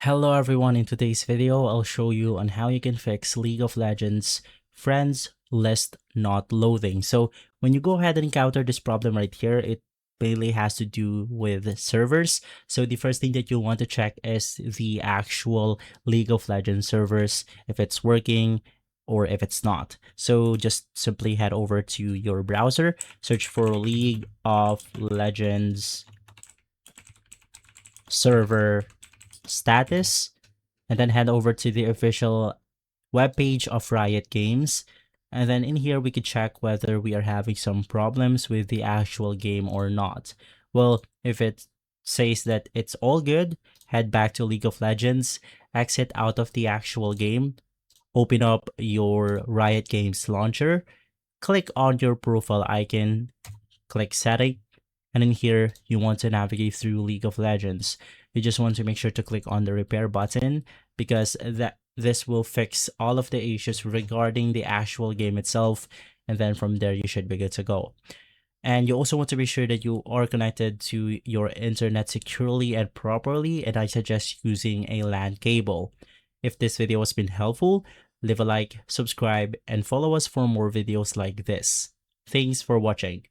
Hello everyone, in today's video, I'll show you on how you can fix League of Legends friends list not loading. So when you go ahead and encounter this problem right here, it mainly has to do with servers. So the first thing that you'll want to check is the actual League of Legends servers, if it's working or if it's not. So just simply head over to your browser, search for League of Legends server status, and then head over to the official webpage of Riot Games. And then in here, we could check whether we are having some problems with the actual game or not. Well, if it says that it's all good, head back to League of Legends, exit out of the actual game, open up your Riot Games launcher, click on your profile icon, click setting, and in here, you want to navigate through League of Legends. You just want to make sure to click on the repair button because this will fix all of the issues regarding the actual game itself. And then from there, you should be good to go. And you also want to be sure that you are connected to your internet securely and properly. And I suggest using a LAN cable. If this video has been helpful, leave a like, subscribe, and follow us for more videos like this. Thanks for watching.